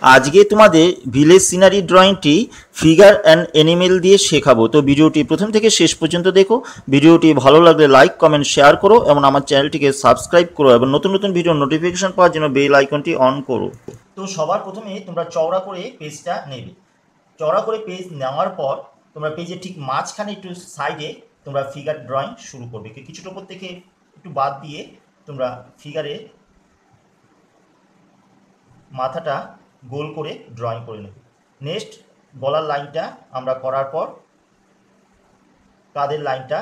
আজকে তোমাদের village scenery ড্রয়িংটি ফিগার অ্যান্ড অ্যানিমেল দিয়ে শেখাবো। তো ভিডিওটি প্রথম থেকে শেষ পর্যন্ত দেখো। ভিডিওটি ভালো লাগলে লাইক কমেন্ট শেয়ার করো এবং আমার চ্যানেলটিকে সাবস্ক্রাইব করো এবং নতুন নতুন ভিডিও নোটিফিকেশন পাওয়ার জন্য বেল আইকনটি অন করো। তো সবার প্রথমে তোমরা চওড়া করে পেজটা নেবে। চওড়া করে পেজ নেওয়ার পর তোমরা পেজের ঠিক মাঝখানে একটু সাইডে তোমরা ফিগার ড্রয়িং শুরু করবে। কিছুটা উপর থেকে একটু বাদ দিয়ে তোমরা ফিগারে মাথাটা গোল করে ড্রয়িং করে নেব। নেক্সট গলার লাইনটা আমরা করার পর কাঁধের লাইনটা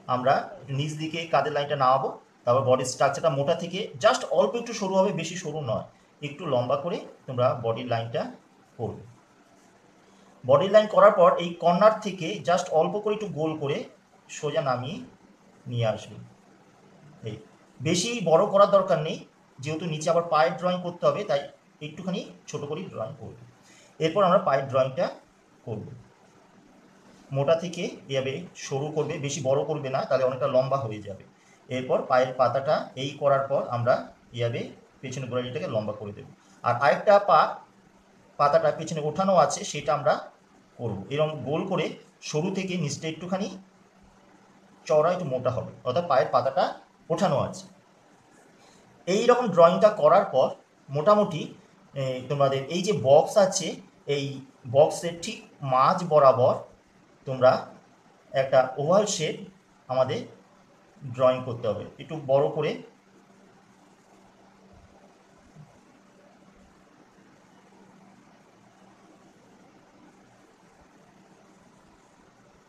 আমরা নিচ দিকে কাঁধের লাইনটা নামাবো। তারপর বডির স্ট্রাকচারটা মোটা থেকে জাস্ট অল্প একটু সরু হবে, বেশি সরু নয়, একটু লম্বা করে তোমরা বডির লাইনটা করবে। বডির লাইন করার পর এই কর্নার থেকে জাস্ট অল্প করে একটু গোল করে সোজা নামিয়ে নিয়ে আসবে। এই বেশি বড় করার দরকার নেই, যেহেতু নিচে আবার পায়ের ড্রয়িং করতে হবে, তাই একটুখানি ছোট করে ড্রয়িং করবে। এরপর আমরা পায়ের ড্রয়িংটা করব। মোটা থেকে এভাবে সরু করবে, বেশি বড় করবে না, তাহলে অনেকটা লম্বা হয়ে যাবে। এরপর পায়ের পাতাটা এই করার পর আমরা এভাবে পেছনে গোড়ালিটাকে লম্বা করে দেব। আর আরেকটা পাতাটা পেছনে ওঠানো আছে, সেটা আমরা করব। এরকম গোল করে সরু থেকে নিচটা একটুখানি চওড়া একটু মোটা হবে, অর্থাৎ পায়ের পাতাটা ওঠানো আছে। এই রকম ড্রয়িংটা করার পর মোটামুটি তোমাদের এই যে বক্স আছে, এই বক্সের ঠিক মাঝ বরাবর তোমরা একটা ওভাল শেপ আমাদের ড্রয়িং করতে হবে। একটু বড় করে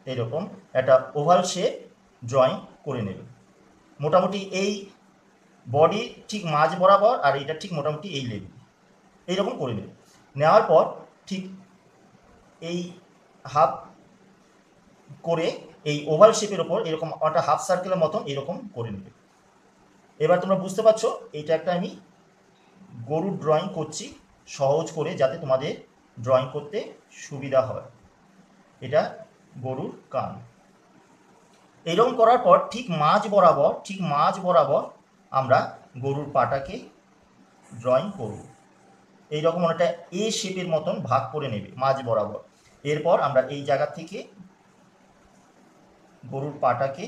এইরকম একটা ওভাল শেপ ড্রয়িং করে নেবে। মোটামুটি এই বডি ঠিক মাঝ বরাবর আর এটা ঠিক মোটামুটি এই লেভেল এইরকম করে নেবে। নেওয়ার পর ঠিক এই হাফ করে এই ওভাল শেপের ওপর এরকম একটা হাফ সার্কেলের মতন এরকম করে নেবে। এবার তোমরা বুঝতে পারছো এইটা একটা আমি গরুর ড্রয়িং করছি সহজ করে, যাতে তোমাদের ড্রয়িং করতে সুবিধা হয়। এটা গরুর কান। এইরকম করার পর ঠিক মাঝ বরাবর আমরা গরুর পাটাকে ড্রয়িং করব। এইরকম একটা এ শেপের মতন ভাগ করে নেবে মাঝ বরাবর। এরপর আমরা এই জায়গা থেকে গরুর পাটাকে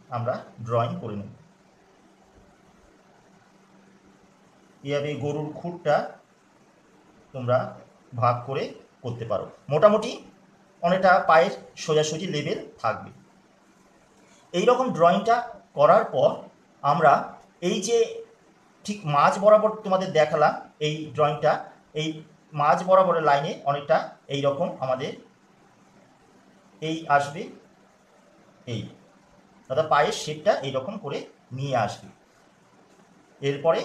আমরা ড্রয়িং করে নেব। এভাবে গরুর খুঁটটা তোমরা ভাগ করে করতে পারো। মোটামুটি অনেকটা পায়ের সোজাসুজি লেভেল থাকবে। এই রকম ড্রয়িংটা করার পর আমরা এই যে ঠিক মাঝ বরাবর তোমাদের দেখালাম এই ড্রয়িংটা, এই মাঝ বরাবরের লাইনে অনেকটা এই রকম আমাদের এই আসবে, এই অর্থাৎ পায়ের শেপটা এইরকম করে নিয়ে আসবে। এরপরে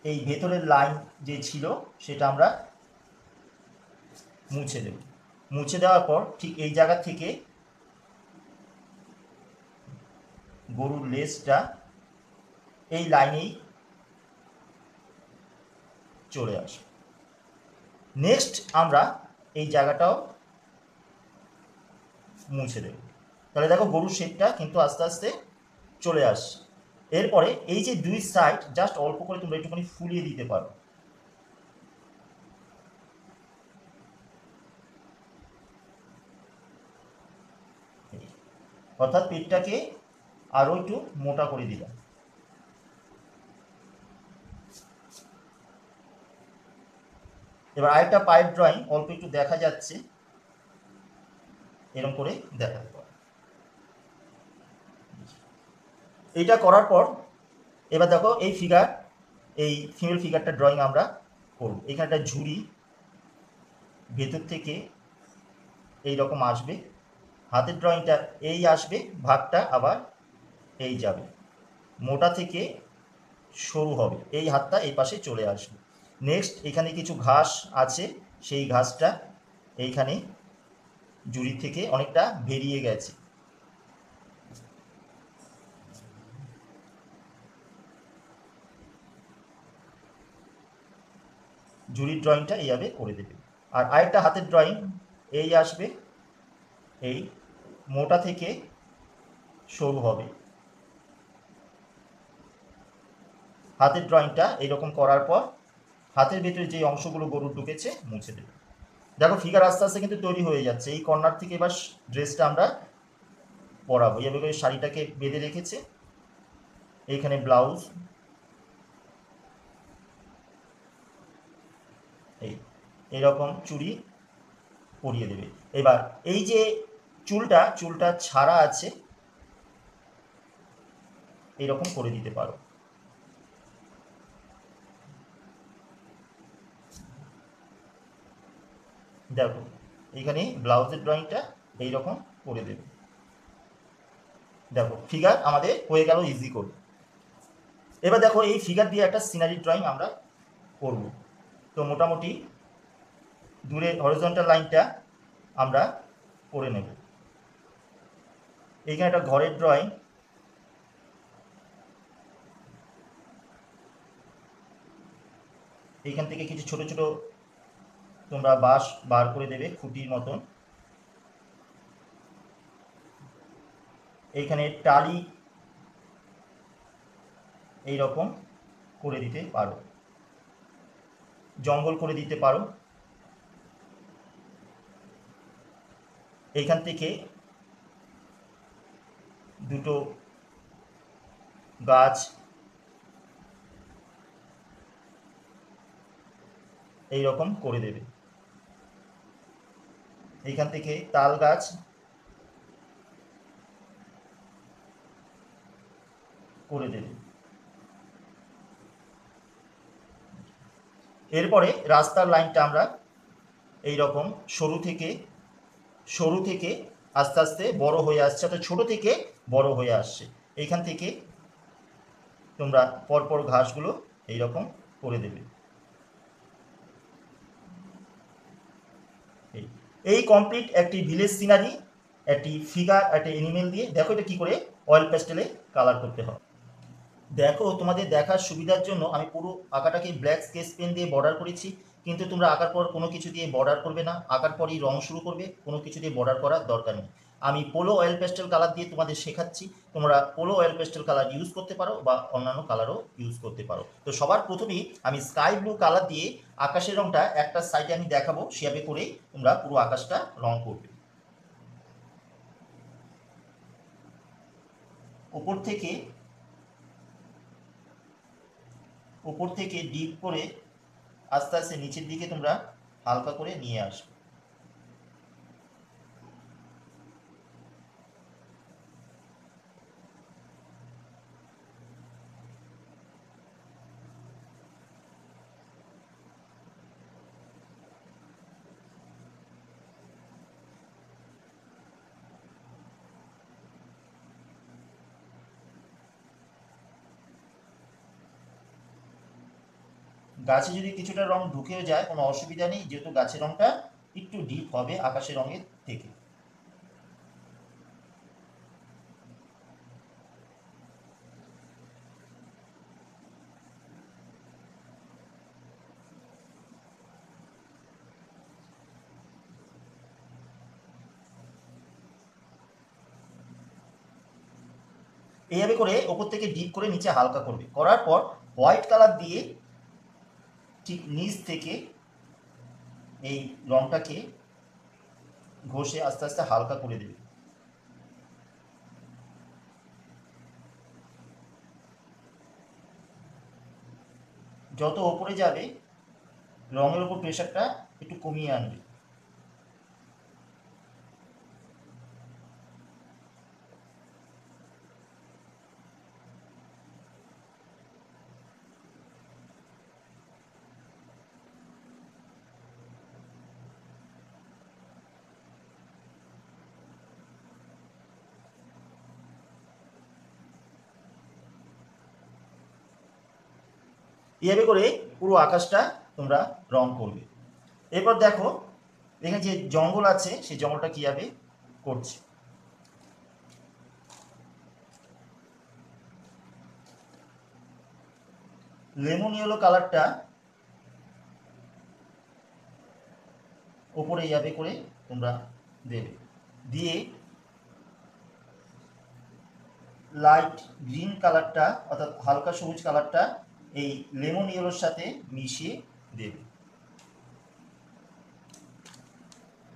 এই ভেতরের লাইন যে ছিল সেটা আমরা মুছে দেব। মুছে দেওয়ার পর ঠিক এই জায়গা থেকে গরুর লেজটা এই লাইনেই চলে আসবে। নেক্সট আমরা এই জায়গাটাও মুছে দেব। তাহলে দেখো গরুর শেপটা কিন্তু আস্তে আস্তে চলে আসছে। এরপরে এই যে দুই সাইড জাস্ট অল্প করে তোমরা একটুখানি ফুলিয়ে দিতে পারো। অর্থাৎ পেটটাকে আরো একটু মোটা করে দিলাম। এবার আরেকটা পায়ের ড্রয়িং অল্প একটু দেখা যাচ্ছে, এরকম করে দেখাতে পারো। এইটা করার পর এবার দেখো এই ফিগার, এই ফিমেল ফিগারটা ড্রয়িং আমরা করব। এখানে একটা ঝুড়ি ভেতর থেকে এই রকম আসবে, হাতের ড্রয়িংটা এই আসবে, ভাগটা আবার এই যাবে, মোটা থেকে সরু হবে, এই হাতটা এই পাশে চলে আসবে। নেক্সট এখানে কিছু ঘাস আছে, সেই ঘাসটা এইখানে ঝুড়ি থেকে অনেকটা বেরিয়ে গেছে। ঝুড়ির ড্রয়িংটা এইভাবে করে দেবে। আর আরেকটা হাতের ড্রয়িং এই আসবে, এই মোটা থেকে সরু হবে, হাতের ড্রয়িংটা এইরকম করার পর হাতের ভেতরে যে অংশগুলো গরুর ঢুকেছে মুছে দেবে। দেখো ফিগার আস্তে আস্তে কিন্তু তৈরি হয়ে যাচ্ছে। এই কর্নার থেকে এবার ড্রেসটা আমরা পরাবো। এভাবে করে শাড়িটাকে বেঁধে রেখেছে, এইখানে ব্লাউজ, এইরকম চুড়ি পরিয়ে দেবে। এবার এই যে চুলটা ছাড়া আছে, এইরকম করে দিতে পারো। দেখো এখানে ব্লাউজের ড্রয়িংটা এইরকম করে দেবে। দেখো ফিগার আমাদের হয়ে গেল ইজি করে। এবার দেখো এই ফিগার দিয়ে একটা সিনারি ড্রয়িং আমরা করব। তো মোটামুটি দূরে হরিজন্টাল লাইনটা আমরা করে নেব। এইখানে একটা ঘরের ড্রয়িং, এইখান থেকে কিছু ছোট ছোট তোমরা বাঁশ বার করে দেবে খুঁটির মতন। এইখানে টালি এইরকম করে দিতে পারো, জঙ্গল করে দিতে পারো। এইখান থেকে দুটো গাছ এইরকম করে দেবে। এইখান থেকে তাল গাছ, করে দেবে। এরপরে রাস্তার লাইনটা আমরা এইরকম সরু থেকে আস্তে আস্তে বড় হয়ে আসছে, অর্থাৎ ছোট থেকে বড় হয়ে আসছে। এইখান থেকে তোমরা পরপর ঘাসগুলো এইরকম করে দেবে। এই কমপ্লিট একটি ভিলেজ সিনারি, একটি ফিগার, একটি এনিমেল দিয়ে। দেখো এটা কি করে অয়েল প্যাস্টেলে কালার করতে হয়। দেখো তোমাদের দেখার সুবিধার জন্য আমি পুরো আঁকাটাকে ব্ল্যাক স্কেচ পেন দিয়ে বর্ডার করেছি, কিন্তু তোমরা আঁকার পর কোনো কিছু দিয়ে বর্ডার করবে না, আঁকার পরই রং শুরু করবে, কোনো কিছু দিয়ে বর্ডার করার দরকার নেই। আমি পোলো অয়েল প্যাস্টেল কালার দিয়ে তোমাদের শেখাচ্ছি, তোমরা polo oil pastel colour use করতে পারো বা অন্যান্য কালারও ইউজ করতে পারো। তো সবার প্রথমেই আমি স্কাই ব্লু কালার দিয়ে আকাশের রংটা একটা সাইডে আমি দেখাবো, সেভাবে করেই তোমরা পুরো আকাশটা রং করবে। উপর থেকে ডিপ করে আস্তে আস্তে নিচের দিকে তোমরা হালকা করে নিয়ে আসবে। গাছে যদি কিছুটা রং ঢুকেও যায় কোনো অসুবিধা নেই, যেহেতু গাছের রংটা একটু ডিপ হবে আকাশের রঙের থেকে। এইভাবে করে ওপর থেকে ডিপ করে নিচে হালকা করবে, করার পর হোয়াইট কালার দিয়ে ঠিক নিচ থেকে এই রংটাকে ঘষে আস্তে আস্তে হালকা করে দেবে। যত ওপরে যাবে রঙের উপর প্রেশারটা একটু কমিয়ে আনবে। এইভাবে করে পুরো আকাশটা তোমরা রং করবে। এরপর দেখো এখানে যে জঙ্গল আছে সেই জঙ্গলটা কীভাবে করছে। লেমন ইয়েলো কালারটা ওপরে এইভাবে করে তোমরা দেবে, দিয়ে লাইট গ্রিন কালারটা অর্থাৎ হালকা সবুজ কালারটা এই লেমন ইয়েলোর সাথে মিশিয়ে দেবে।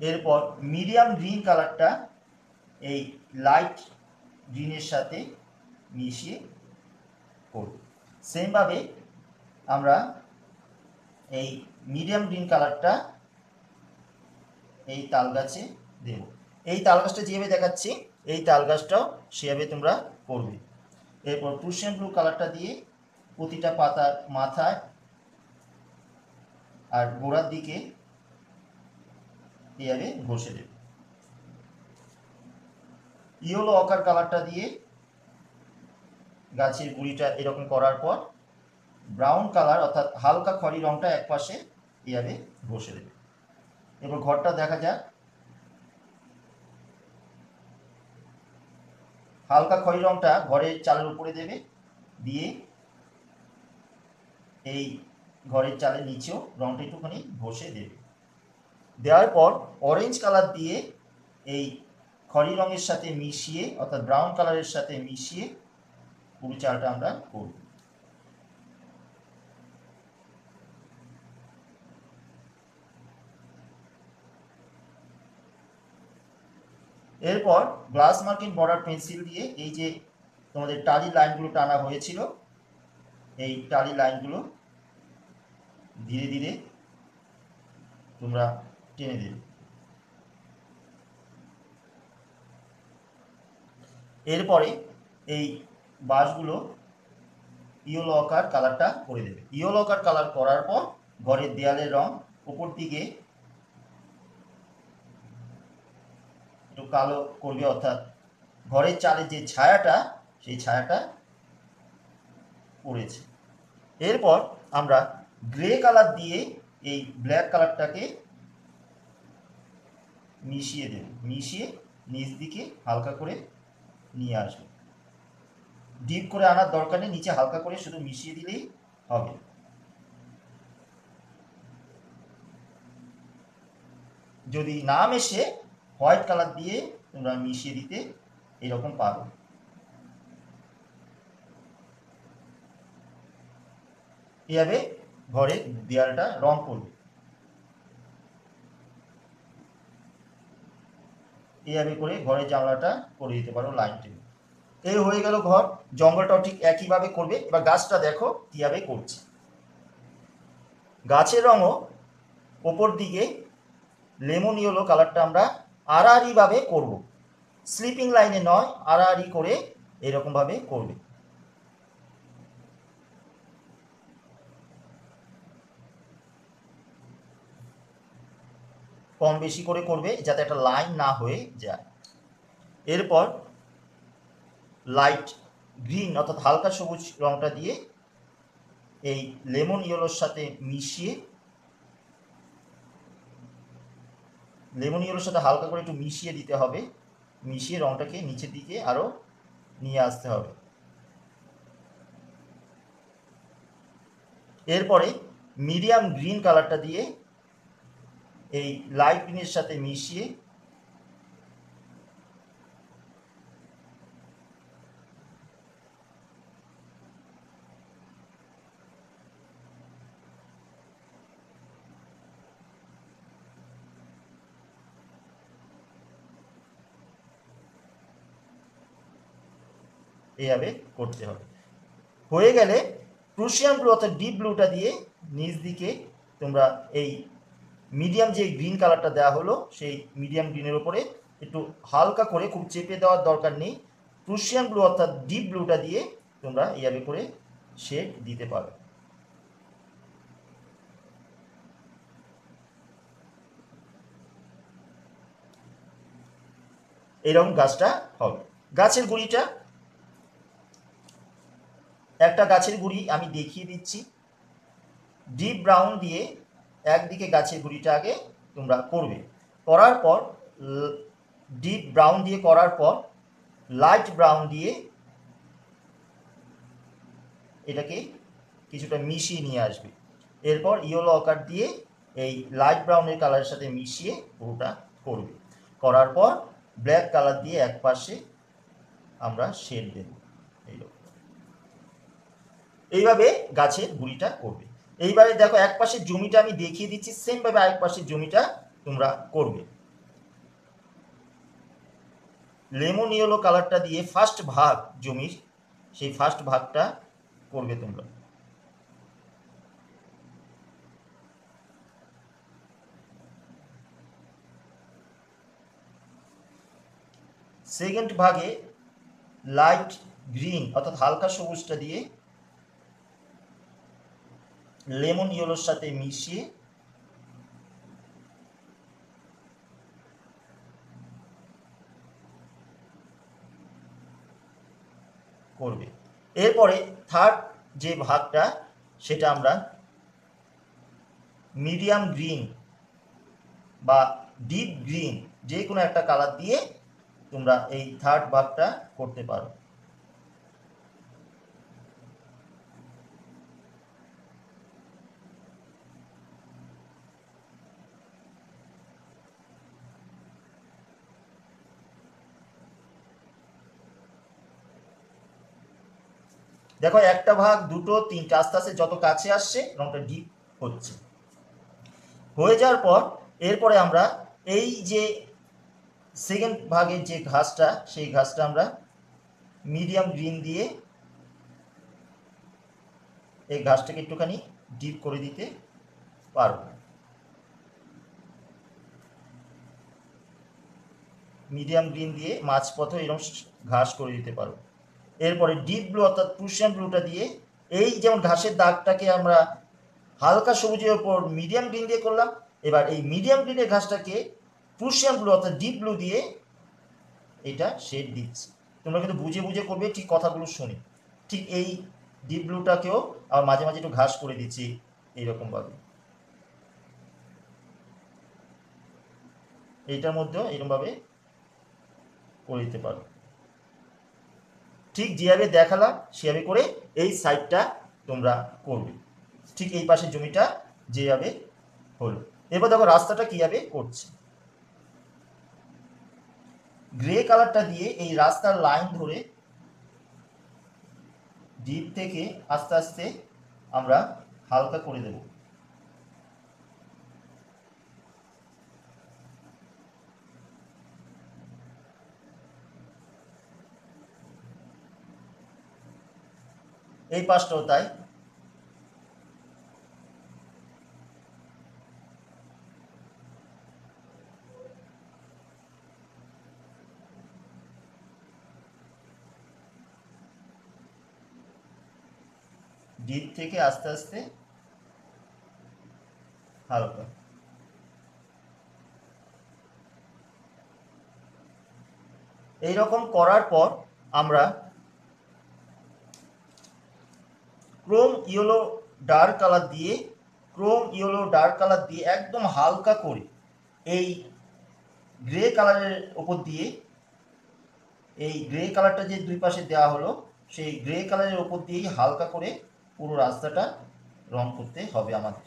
এরপর মিডিয়াম গ্রিন কালারটা এই লাইট গ্রিনের সাথে মিশিয়ে করব। সেমভাবে আমরা এই মিডিয়াম গ্রিন কালারটা এই তাল গাছে দেব। এই তাল গাছটা যেভাবে দেখাচ্ছি এই তাল গাছটাও সেভাবে তোমরা করবে। এরপর প্রুশিয়ান ব্লু কালারটা দিয়ে প্রতিটা পাতার মাথায় আর গোড়ার দিকে এইভাবে ঘষে দেবে। ইয়েলো অকার কালারটা দিয়ে গাছের গুঁড়িটা এরকম করার পর ব্রাউন কালার অর্থাৎ হালকা খয়েরি রংটা এক পাশে এইভাবে ঘষে দেবে। এবার ঘরটা দেখা যাক। হালকা খয়েরি রংটা ঘরের চালের উপরে দেবে, দিয়ে এই ঘরের চালের নিচেও রংটা একটুখানি ঘষে দেবে। দেওয়ার পর অরেঞ্জ কালার দিয়ে এই খয়েরি রঙের সাথে মিশিয়ে অর্থাৎ ব্রাউন কালারের সাথে মিশিয়ে পুরো চালটা আমরা করব। এরপর গ্লাস মার্কিং বর্ডার পেন্সিল দিয়ে এই যে তোমাদের টালি লাইনগুলো টানা হয়েছিল এই টালি লাইনগুলো ধীরে ধীরে তোমরা টেনে দেবে। এরপরে এই বাঁশগুলো ইয়েলো অকার কালারটা করে দেবে। ইয়েলো অকার কালার করার পর ঘরের দেয়ালের রং উপর দিকে একটু কালো করবে, অর্থাৎ ঘরের চালের যে ছায়াটা সেই ছায়াটা পড়েছে। এরপর আমরা গ্রে কালার দিয়ে এই ব্ল্যাক কালারটাকে মিশিয়ে দেব। মিশিয়ে নিচ দিকে হালকা করে নিয়ে আসবে। ডিপ করে আনার দরকার নেই, নিচে হালকা করে শুধু মিশিয়ে দিলেই হবে। যদি না মেশে হোয়াইট কালার দিয়ে তোমরা মিশিয়ে দিতে এরকম পারো। এভাবে ঘরের দেয়ালটা রং করবে। এইভাবে করে ঘরের জানলাটা করে দিতে পারো লাইন টেনে। এই হয়ে গেল ঘর। জঙ্গলটাও ঠিক একইভাবে করবে। এবার গাছটা দেখো কীভাবে করছে। গাছের রঙও ওপর দিকে লেমন ইয়েলো কালারটা আমরা আড়াআড়িভাবে করব, স্লিপিং লাইনে নয়, আড়াআড়ি করে এরকমভাবে করবে। কম বেশি করে করবে যাতে একটা লাইন না হয়ে যায়। এরপর লাইট গ্রিন অর্থাৎ হালকা সবুজ রংটা দিয়ে এই লেমন ইয়েলোর সাথে মিশিয়ে হালকা করে একটু মিশিয়ে দিতে হবে। মিশিয়ে রংটাকে নিচের দিকে আরও নিয়ে আসতে হবে। এরপরে মিডিয়াম গ্রিন কালারটা দিয়ে এই লাইট গ্রিনের সাথে মিশিয়ে এইভাবে করতে হবে। হয়ে গেলে প্রুশিয়ান ব্লু অর্থাৎ ডিপ ব্লুটা দিয়ে নিচ দিকে তোমরা এই মিডিয়াম যে গ্রিন কালারটা দেওয়া হলো সেই মিডিয়াম গ্রিনের ওপরে একটু হালকা করে, খুব চেপে দেওয়ার দরকার নেই, প্রুশিয়ান ব্লু অর্থাৎ ডিপ ব্লুটা দিয়ে তোমরা এইভাবে করে শেড দিতে পারো। এরকম গাছটা হবে। গাছের গুঁড়িটা একটা গাছের গুঁড়ি আমি দেখিয়ে দিচ্ছি। ডিপ ব্রাউন দিয়ে একদিকে গাছের গুঁড়িটা আগে তোমরা করবে। করার পর ডিপ ব্রাউন দিয়ে করার পর লাইট ব্রাউন দিয়ে এটাকে কিছুটা মিশিয়ে নিয়ে আসবে। এরপর ইয়েলো অকার দিয়ে এই লাইট ব্রাউনের কালারের সাথে মিশিয়ে পুরোটা করবে। করার পর ব্ল্যাক কালার দিয়ে এক পাশে আমরা শেড দেব। এইরকম এইভাবে গাছের গুঁড়িটা করবে। এইবারে দেখো এক পাশের জমিটা আমি দেখিয়ে দিচ্ছি, সেমভাবে আরেক পাশের জমিটা তোমরা করবে। লেমন ইয়েলো কালারটা দিয়ে ফার্স্ট ভাগ জমির, সেই ফার্স্ট ভাগটা করবে তোমরা। সেকেন্ড ভাগে লাইট গ্রিন অর্থাৎ হালকা সবুজটা দিয়ে লেমন ইয়েলোর সাথে মিশিয়ে করবে। এরপরে থার্ড যে ভাগটা সেটা আমরা মিডিয়াম গ্রিন বা ডিপ গ্রিন যে কোনো একটা কালার দিয়ে তোমরা এই থার্ড ভাগটা করতে পারো। দেখো একটা ভাগ, দুটো, তিনটা, আস্তে আস্তে যত কাছে আসছে রংটা ডিপ হচ্ছে। হয়ে যাওয়ার পর এরপরে আমরা এই যে সেকেন্ড ভাগের যে ঘাসটা, সেই ঘাসটা আমরা মিডিয়াম গ্রিন দিয়ে এই ঘাসটাকে একটুখানি ডিপ করে দিতে পারবো। মিডিয়াম গ্রিন দিয়ে মাঝপথে এরকম ঘাস করে দিতে পারবো। এরপরে ডিপ ব্লু অর্থাৎ প্রুশিয়ান ব্লুটা দিয়ে এই যেমন ঘাসের দাগটাকে আমরা হালকা সবুজের ওপর মিডিয়াম গ্রিন দিয়ে করলাম, এবার এই মিডিয়াম গ্রিনের ঘাসটাকে প্রুশিয়ান ব্লু অর্থাৎ ডিপ ব্লু দিয়ে এটা শেড দিচ্ছি। তোমরা কিন্তু বুঝে বুঝে করবে, ঠিক কথাগুলো শুনে। ঠিক এই ডিপ ব্লুটাকেও আবার মাঝে মাঝে একটু ঘাস করে দিচ্ছি এইরকমভাবে, এইটার মধ্যেও এরকমভাবে করে দিতে পারো। ঠিক যেভাবে দেখালাম সেভাবে করে এই সাইডটা তোমরা করবে, ঠিক এই পাশের জমিটা যেভাবে হলো। এবার দেখো রাস্তাটা কীভাবে করছে। গ্রে কালারটা দিয়ে এই রাস্তার লাইন ধরে ডিপ থেকে আস্তে আস্তে আমরা হালকা করে দেব। এই পাশটাও তাই। ডিপ থেকে আস্তে আস্তে হালকা। এইরকম করার পর আমরা ক্রোম ইয়েলো ডার্ক কালার দিয়ে একদম হালকা করে এই গ্রে কালারের ওপর দিয়ে, এই গ্রে কালারটা যে দুই পাশে দেওয়া হলো সেই গ্রে কালারের ওপর দিয়েই হালকা করে পুরো রাস্তাটা রং করতে হবে আমাদের।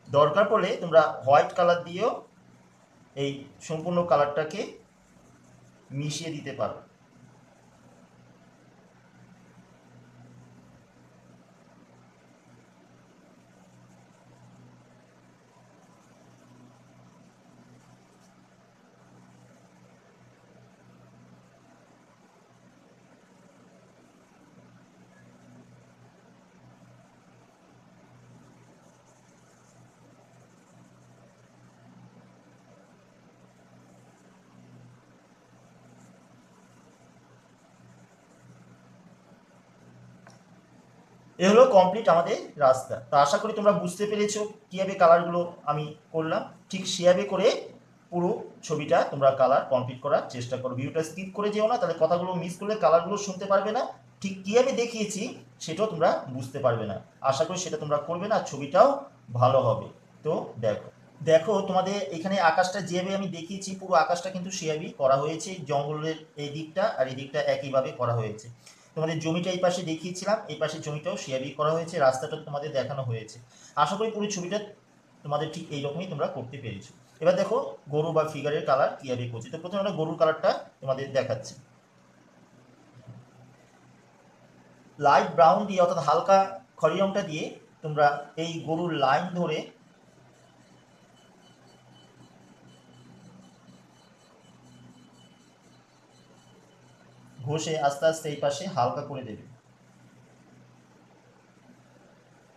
দরকার পড়লে তোমরা হোয়াইট কালার দিয়েও এই সম্পূর্ণ কালারটাকে মিশিয়ে দিতে পারো। এ হলো কমপ্লিট আমাদের রাস্তা। তো আশা করি তোমরা বুঝতে পেরেছো কীভাবে কালারগুলো আমি করলাম। ঠিক সেভাবে করে পুরো ছবিটা তোমরা কালার কমপ্লিট করার চেষ্টা করো। ভিডিওটা স্কিপ করে যেও না, তাহলে কথাগুলো মিস করলে কালারগুলো শুনতে পারবে না, ঠিক কী আমি দেখিয়েছি সেটাও তোমরা বুঝতে পারবে না। আশা করি সেটা তোমরা করবে না, ছবিটাও ভালো হবে। তো দেখো দেখো তোমাদের এখানে আকাশটা যেভাবে আমি দেখিয়েছি, পুরো আকাশটা কিন্তু সেভাবেই করা হয়েছে। জঙ্গলের এই দিকটা আর এই দিকটা একইভাবে করা হয়েছে। তোমাদের জমিটা এই পাশে দেখিয়েছিলাম, এই পাশে জমিটাও সেভাবেই করা হয়েছে, রাস্তাটা তোমাদের দেখানো হয়েছে। আশা করি পুরো ছবিটা তোমাদের ঠিক এইরকমই তোমরা করতে পেরেছো। এবার দেখো গরু বা ফিগারের কালার কীভাবে করছি। তো প্রথমে আমরা গরুর কালারটা তোমাদের দেখাচ্ছি। লাইট ব্রাউন দিয়ে অর্থাৎ হালকা খয়েরি রংটা দিয়ে তোমরা এই গরুর লাইন ধরে ঘষে আস্তে আস্তে এই পাশে হালকা করে দেবে।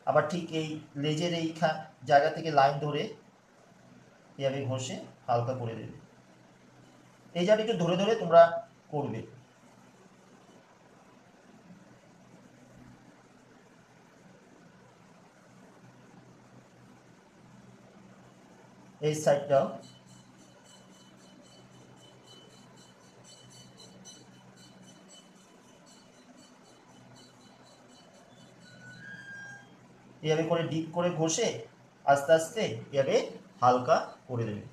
আবার ঠিক এই লেজের এই জায়গা থেকে লাইন ধরে এভাবে ঘষে হালকা করে দেবে। এই জায়গাটা একটু ধরে ধরে তোমরা করবে। এই সাইডটাও এভাবে করে ডিপ করে ঘষে আস্তে আস্তে এভাবে হালকা করে দেবে।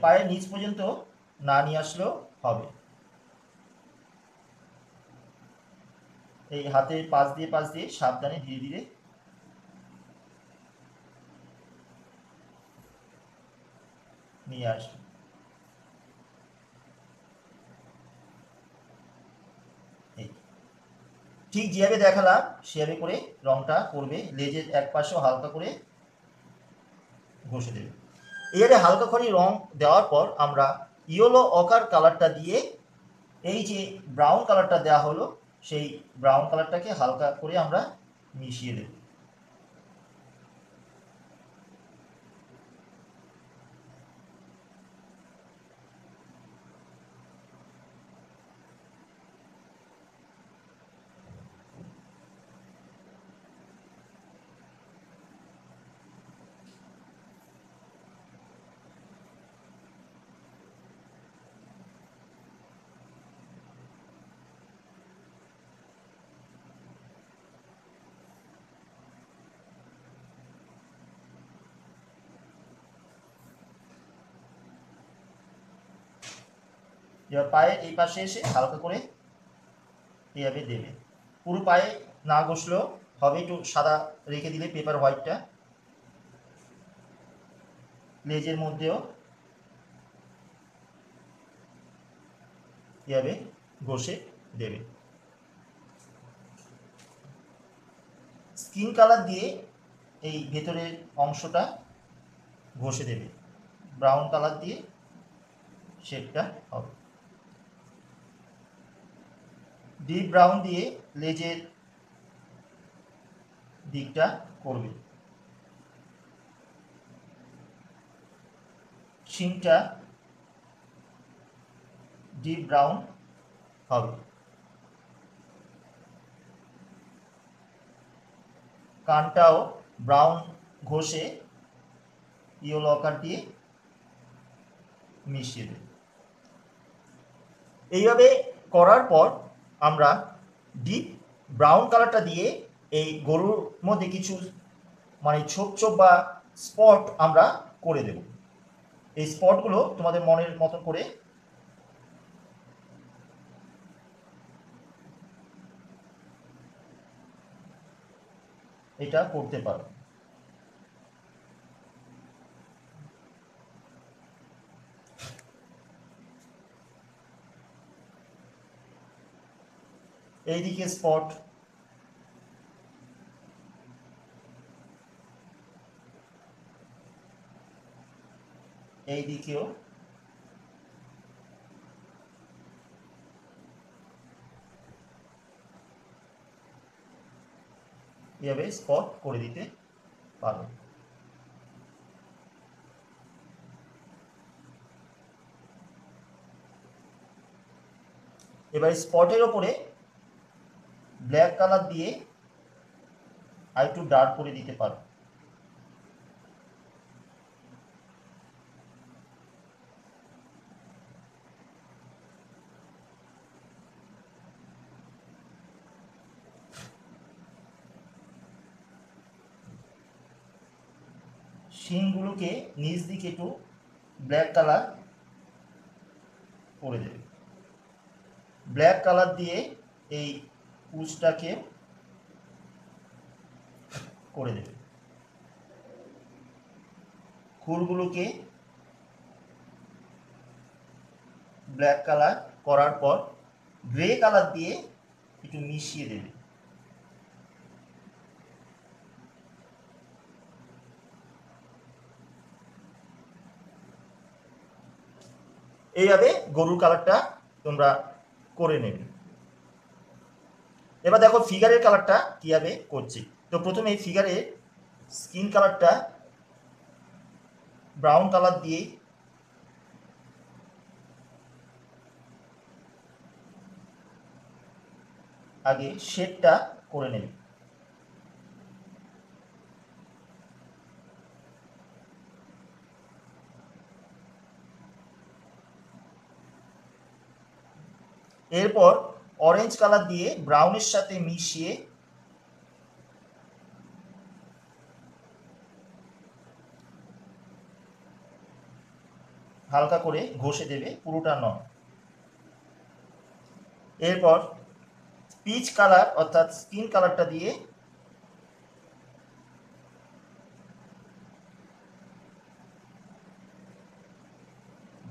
পায়ের নিচ পর্যন্ত না নিয়ে আসলেও হবে। এই হাতের পাশ দিয়ে সাবধানে ধীরে ধীরে নিয়ে আসবে। ঠিক যেভাবে দেখালাম সেভাবে করে রংটা করবে। লেজের এক পাশেও হালকা করে ঘষে দেবে। এবারে হালকা করে রং দেওয়ার পর আমরা ইয়েলো অকার কালারটা দিয়ে এই যে ব্রাউন কালারটা দেওয়া হলো সেই ব্রাউন কালারটাকে হালকা করে আমরা মিশিয়ে দেব। এবার পায়ের এই পাশে এসে হালকা করে এইভাবে দেবে। পুরো পায়ে না ঘষলেও হবে, একটু সাদা রেখে দিলে পেপার হোয়াইটটা। লেজের মধ্যেও এভাবে ঘষে দেবে। স্কিন কালার দিয়ে এই ভেতরের অংশটা ঘষে দেবে। ব্রাউন কালার দিয়ে শেডটা হবে। ডিপ ব্রাউন দিয়ে লেজের দিকটা করবে। শিংটা ডিপ ব্রাউন হবে। কানটাও ব্রাউন ঘষে ইয়েলো অকার দিয়ে মিশিয়ে দেবে। এইভাবে করার পর আমরা ডিপ ব্রাউন কালারটা দিয়ে এই গরুর মধ্যে কিছু মানে ছোপ ছোপ বা স্পট আমরা করে দেব। এই স্পটগুলো তোমাদের মনের মতো করে এটা করতে পারো। এইদিকে স্পট, এইদিকেও, এভাবে স্পট করে দিতে পারো। এবার স্পটের ওপরে ব্ল্যাক কালার দিয়ে আর একটু ডার্ক করে দিতে পারো। শিংগুলোকে নিচ দিকে একটু ব্ল্যাক কালার করে দেবে। ব্ল্যাক কালার দিয়ে এই পুঁজটাকে করে দেবে। খুরগুলোকে ব্ল্যাক কালার করার পর গ্রে কালার দিয়ে একটু মিশিয়ে দেবে। এইভাবে গরুর কালারটা তোমরা করে নেবে। এবার দেখো ফিগারের কালারটা কিভাবে করছি। তো প্রথমে এই ফিগারের স্কিন কালারটা ব্রাউন কালার দিয়ে আগে শেডটা করে নেবে। এরপর অরেঞ্জ কালার দিয়ে ব্রাউনের সাথে মিশিয়ে হালকা করে ঘষে দেবে, পুরোটা নয়। এরপর পিচ কালার অর্থাৎ স্কিন কালারটা দিয়ে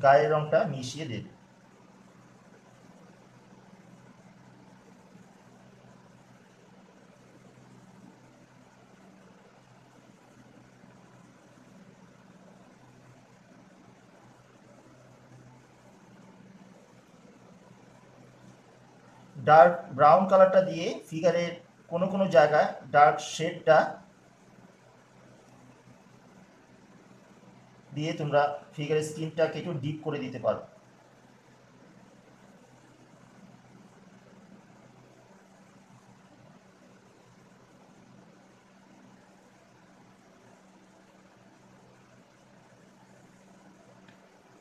গায়ের রংটা মিশিয়ে দেবে। ডার্ক ব্রাউন কালারটা দিয়ে ফিগারের কোনো কোনো জায়গায় ডার্ক শেডটা দিয়ে তোমরা ফিগারের স্কিনটাকে একটু ডিপ করে দিতে পারো।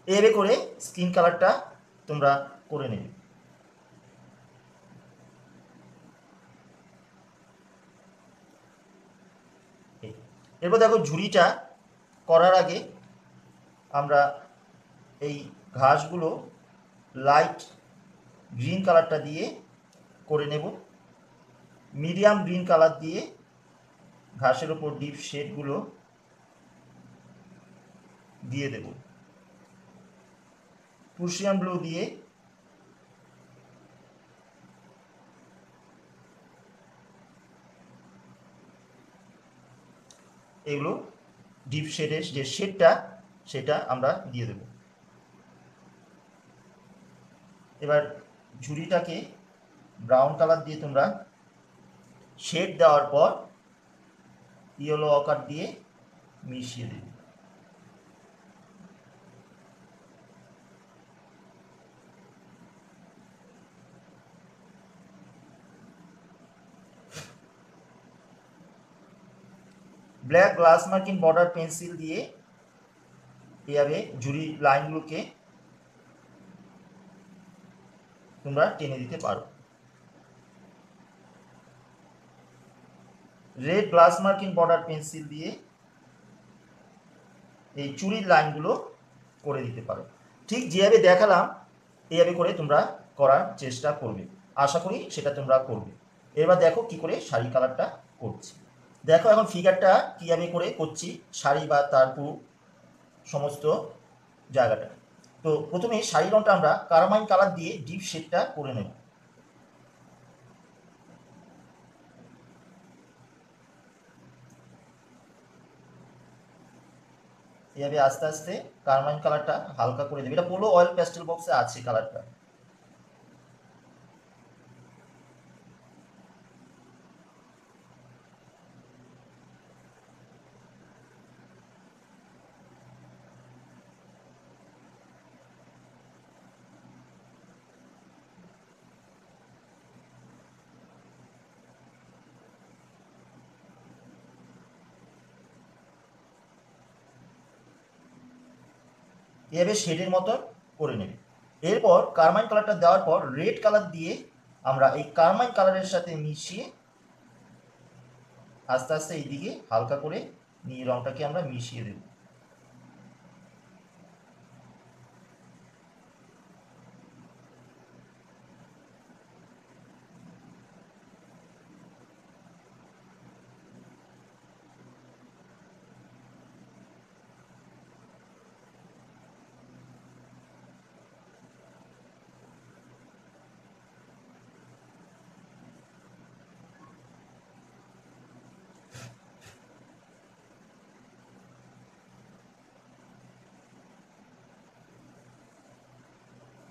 এভাবে করে স্কিন কালারটা তোমরা করে নেবে। এরপর দেখো ঝুড়িটা করার আগে আমরা এই ঘাসগুলো লাইট গ্রিন কালারটা দিয়ে করে নেব। মিডিয়াম গ্রিন কালার দিয়ে ঘাসের ওপর ডিপ শেডগুলো দিয়ে দেব। প্রুশিয়ান ব্লু দিয়ে এগুলো ডিপ শেডের যে শেডটা সেটা আমরা দিয়ে দেব। এবার ঝুড়িটাকে ব্রাউন কালার দিয়ে তোমরা শেড দেওয়ার পর ইয়েলো অকার দিয়ে মিশিয়ে দেবে। Black glass marking border pencil দিয়ে এভাবে ঝুড়ি লাইনগুলোকে তোমরা টেনে দিতে পারো। Red glass marking border pencil দিয়ে এই চুড়ির লাইনগুলো করে দিতে পারো। ঠিক যেভাবে দেখালাম এইভাবে করে তোমরা করার চেষ্টা করবে। আশা করি সেটা তোমরা করবে। এবার দেখো কি করে শাড়ি কালারটা করছি। দেখো এখন ফিগারটা কীভাবে করে করছি, শাড়ি বা তার পুরো সমস্ত জায়গাটা। তো প্রথমে শাড়ি রঙটা আমরা কারমাইন কালার দিয়ে ডিপ শেডটা করে নেব। এভাবে আস্তে আস্তে কারমাইন কালারটা হালকা করে দেবে। এটা পোলো অয়েল প্যাস্টেল বক্সে আছে কালারটা। এভাবে শেডের মতন করে নেবে। এরপর কারমাইন কালারটা দেওয়ার পর রেড কালার দিয়ে আমরা এই কারমাইন কালারের সাথে মিশিয়ে আস্তে আস্তে এইদিকে হালকা করে নিয়ে রংটাকে আমরা মিশিয়ে দেব।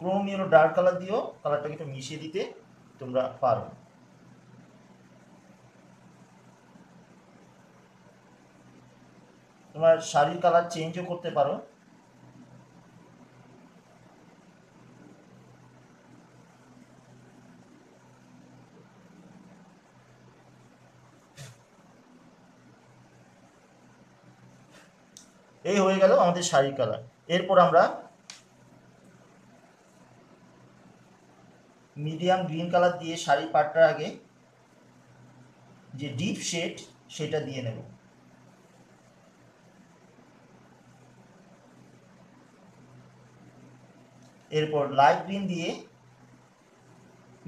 ক্রোম ইয়েলো ডার্ক কালার দিয়েও কালারটাকে একটু মিশিয়ে দিতে তোমরা পারো। তোমার শাড়ির কালার চেঞ্জও করতে পারো। এই হয়ে গেল আমাদের শাড়ির কালার। এরপর আমরা মিডিয়াম গ্রিন কালার দিয়ে শাড়ির পাটটার আগে যে ডিপ শেড সেটা দিয়ে নেব। এরপর লাইট গ্রিন দিয়ে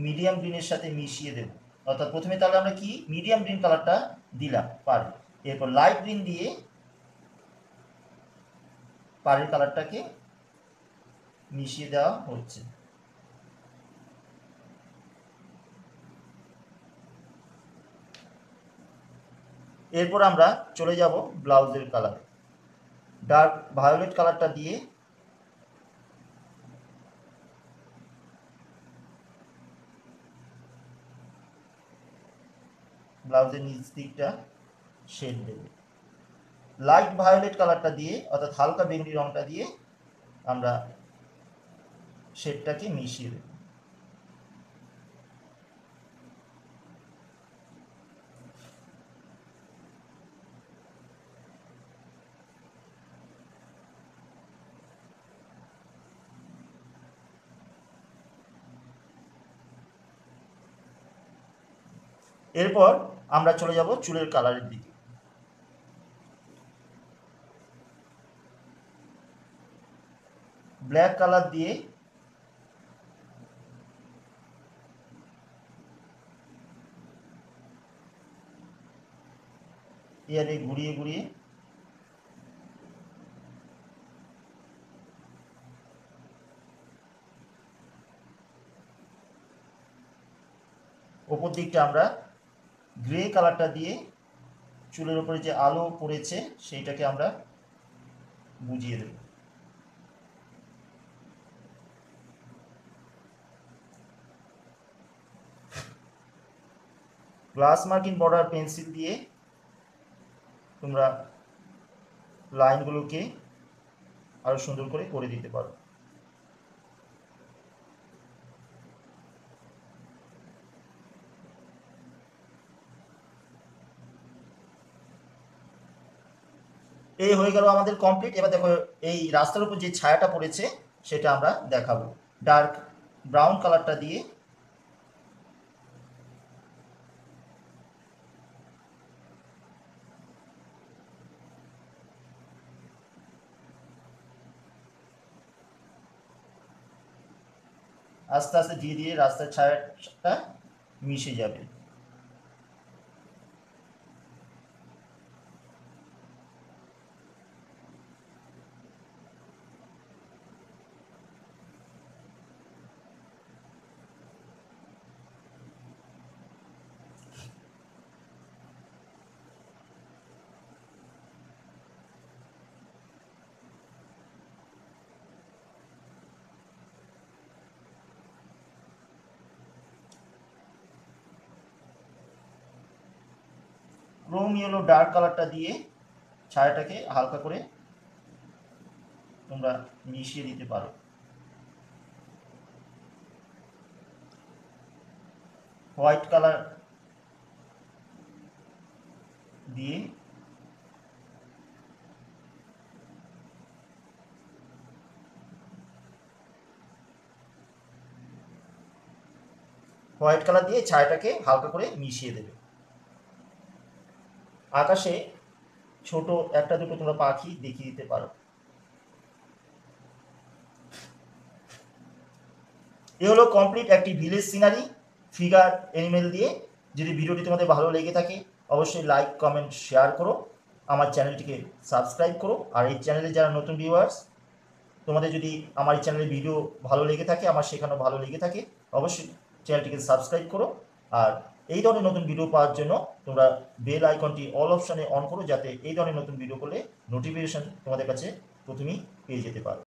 মিডিয়াম গ্রিনের সাথে মিশিয়ে দেব। অর্থাৎ প্রথমে তাহলে আমরা কি মিডিয়াম গ্রিন কালারটা দিলাম পাড়ে, এরপর লাইট গ্রিন দিয়ে পাড়ের কালারটাকে মিশিয়ে দেওয়া হচ্ছে। এরপর আমরা চলে যাব ব্লাউজের কালার। ডার্ক ভায়োলেট কালারটা দিয়ে ব্লাউজের নিচ দিকটা শেড দেব। লাইট ভায়োলেট কালারটা দিয়ে অর্থাৎ হালকা বেগুনি রংটা দিয়ে আমরা শেডটাকে মিশিয়ে দেব। এরপর আমরা চলে যাব চুলের কালারের দিকে। ব্ল্যাক কালার দিয়ে এয়ারে ঘুরিয়ে ঘুরিয়ে ওপর দিকটা আমরা গ্রে কালারটা দিয়ে চুলের উপরে যে আলো পড়েছে সেইটাকে আমরা বুঝিয়ে দেব। গ্লাস মার্কিং বর্ডার পেন্সিল দিয়ে তোমরা লাইনগুলোকে আরো সুন্দর করে দিতে পারো। এই হয়ে গেল আমাদের কমপ্লিট। এবার দেখো এই রাস্তার উপর যে ছায়াটা পড়েছে সেটা আমরা দেখাবো। ডার্ক ব্রাউন কালারটা দিয়ে আস্তে আস্তে ধীরে ধীরে রাস্তার ছায়াটা মিশে যাবে। ক্রোম ইয়েলো ডার্ক কালারটা দিয়ে ছায়াটাকে হালকা করে তোমরা মিশিয়ে দিতে পারো। হোয়াইট কালার দিয়ে ছায়াটাকে হালকা করে মিশিয়ে দেবে। আকাশে ছোট একটা দুটো তোমরা পাখি দেখিয়ে দিতে পারো। এ হলো কমপ্লিট একটি ভিলেজ সিনারি ফিগার অ্যানিমেল দিয়ে। যদি ভিডিওটি তোমাদের ভালো লেগে থাকে অবশ্যই লাইক কমেন্ট শেয়ার করো, আমার চ্যানেলটিকে সাবস্ক্রাইব করো। আর এই চ্যানেলে যারা নতুন ভিউয়ার্স, তোমাদের যদি আমার এই চ্যানেলের ভিডিও ভালো লেগে থাকে, আমার শেখানো ভালো লেগে থাকে, অবশ্যই চ্যানেলটিকে সাবস্ক্রাইব করো। আর এই ধরনের নতুন ভিডিও পাওয়ার জন্য তোমরা বেল আইকনটি অল অপশানে অন করো, যাতে এই ধরনের নতুন ভিডিও করলে নোটিফিকেশান তোমাদের কাছে প্রথমেই পেয়ে যেতে পারো।